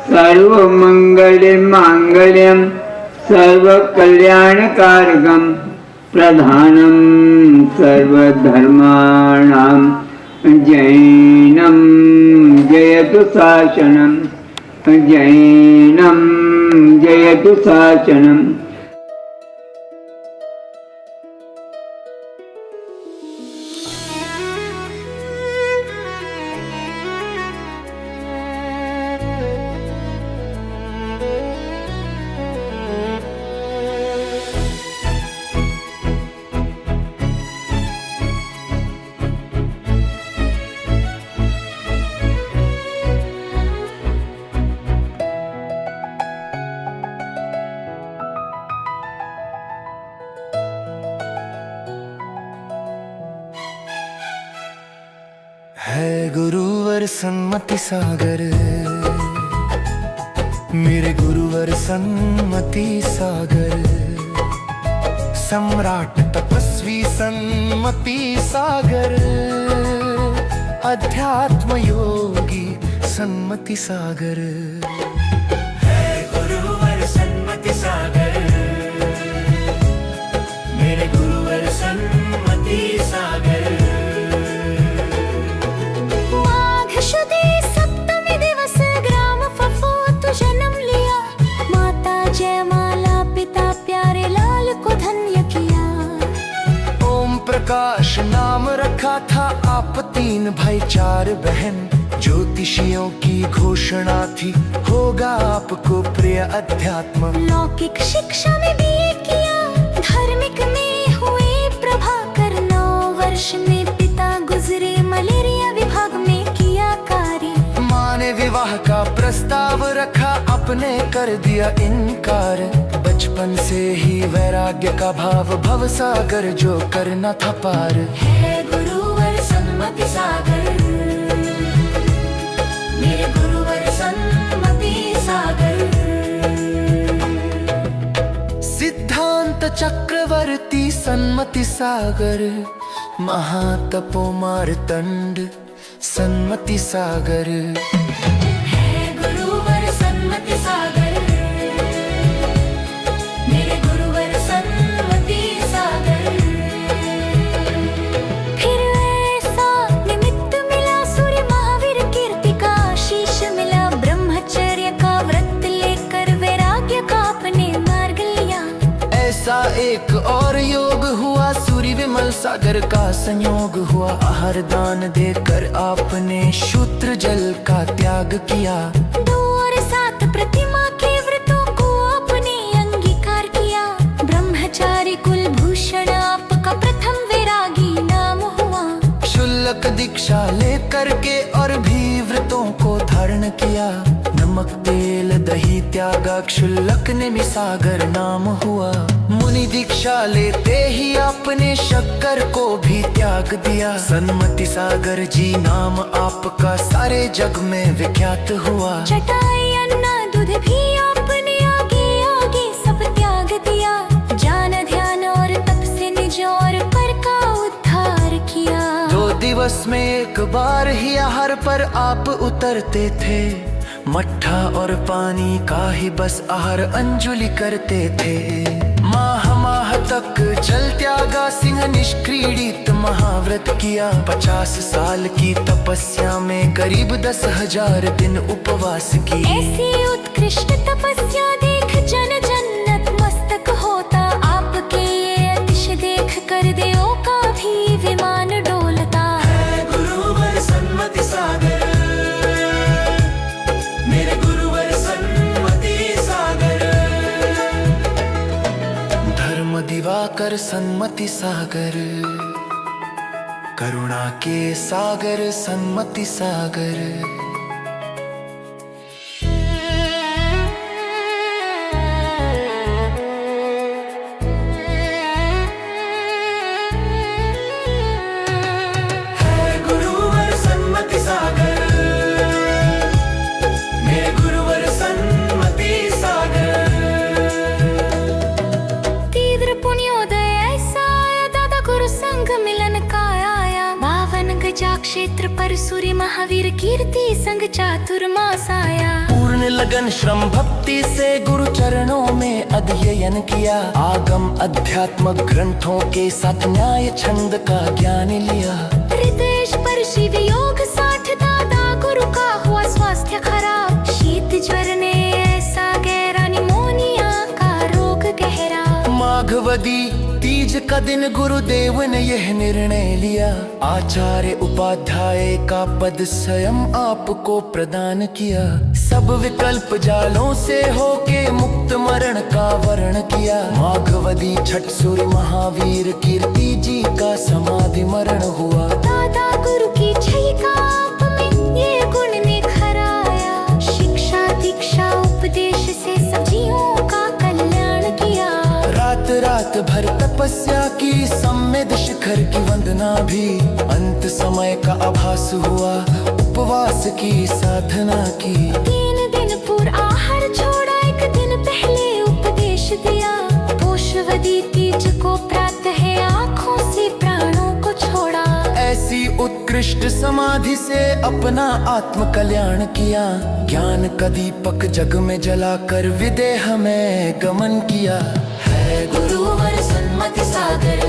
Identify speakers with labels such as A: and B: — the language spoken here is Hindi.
A: सर्वमङ्गलमाङ्गल्यं सर्वकल्याणकारकं प्रधानं सर्वधर्माणां जैनं जयतु शासनं जैनं जयतु शासनं।
B: है गुरुवर सन्मति सागर, मेरे गुरुवर सन्मति सागर, सम्राट तपस्वी सन्मति सागर, अध्यात्म योगी सन्मति सागर। है गुरुवर सन्मति सागर, मेरे गुरुवर सन्मति सागर।
C: जन्म लिया माता जयमाला, पिता प्यारे लाल को धन्य किया।
B: ओम प्रकाश नाम रखा था आप तीन भाई चार बहन, ज्योतिषियों की घोषणा थी होगा आपको प्रिय अध्यात्म।
C: लौकिक शिक्षा में BA किया, धार्मिक में हुए प्रभाकर। 9 वर्ष में पिता गुजरे, मलेरिया विभाग में किया कार्य।
B: माँ ने विवाह का प्रस्ताव रखा, अपने कर दिया इनकार। बचपन से ही वैराग्य का भाव, भव सागर जो करना था पार।
C: है गुरुवर सन्मति सागर, मेरे गुरुवर सन्मति सागर।
B: सिद्धांत चक्रवर्ती सन्मति सागर, महातपो मार्तंड सन्मति सागर।
C: है गुरुवर सन्मति सागर, मेरे गुरुवर सन्मति सागर। फिर ऐसा निमित्त मिला, सूर्य महावीर कीर्ति का आशीष मिला। ब्रह्मचर्य का व्रत लेकर वैराग्य का अपने मार्ग लिया।
B: ऐसा एक और योग हुआ, सूर्य विमल सागर का संयोग हुआ। आहार दान देकर आपने शूद्र जल का त्याग किया।
C: 2 और 7 प्रतिमा के व्रतों को आपने अंगीकार किया। ब्रह्मचारी कुलभूषण आपका प्रथम वैरागी नाम हुआ।
B: शुल्क दीक्षा लेकर के और भी व्रतों को धारण किया। नमक तेल दही त्यागा, क्षुल्लक ने सागर नाम हुआ। मुनि दीक्षा लेते ही आपने शक्कर को भी त्याग दिया। सन्मति सागर जी नाम आपका सारे जग में विख्यात हुआ।
C: चटाई अन्ना दूध भी आपने आगे आगे सब त्याग दिया। ज्ञान ध्यान और तप से निज और पर का उद्धार किया।
B: 2 दिवस में एक बार ही आहार पर आप उतरते थे। मट्ठा और पानी का ही बस आहार अंजुलि करते थे। माह तक जल त्यागा, सिंह निष्क्रीडित महाव्रत किया। 50 साल की तपस्या में करीब 10,000 दिन उपवास किए।
C: ऐसी उत्कृष्ट तपस्या देख जन जन्नत मस्तक होता। आपके ये अतिश देख कर देवों का भी विमान डोलता।
B: है गुरुवर सन्मति सागर, मेरे गुरुवर सन्मति सागर। धर्म दिवाकर सन्मति सागर, करुणा के सागर सन्मति सागर।
C: गजाक्ष क्षेत्र पर सूर्य महावीर कीर्ति संग चातुर्मास आया।
B: पूर्ण लगन श्रम भक्ति से गुरु चरणों में अध्ययन किया। आगम अध्यात्म ग्रंथों के साथ न्याय छंद का ज्ञान लिया।
C: हृदय पर शिव योग 60 दादा गुरु का हुआ स्वास्थ्य खराब। शीत ज्वर ने ऐसा गहरा निमोनिया का रोग गहरा।
B: माघवदी तीज का दिन गुरुदेव ने यह निर्णय लिया। आचार्य उपाध्याय का पद स्वयं आपको प्रदान किया। सब विकल्प जालों से होके मुक्त मरण का वर्ण किया। माघवदी छठ सूर्य महावीर कीर्ति जी का समाधि मरण हुआ।
C: दादा गुरु की छई का आप में ये गुण निखराया। शिक्षा दीक्षा उपदेश से सब जीवों का कल्याण किया।
B: रात रात भर तपस्या की सम्मेद शिखर की वंदना भी। अंत समय का आभास हुआ उपवास की साधना की।
C: 3 दिन पूर्व आहार छोड़ा, 1 दिन पहले उपदेश दिया। पोषवदी तीज को प्रातः है आँखों से प्राणों को छोड़ा।
B: ऐसी उत्कृष्ट समाधि से अपना आत्म कल्याण किया। ज्ञान का दीपक जग में जलाकर विदेह में गमन किया।
C: गुरुवर सन्मति सागर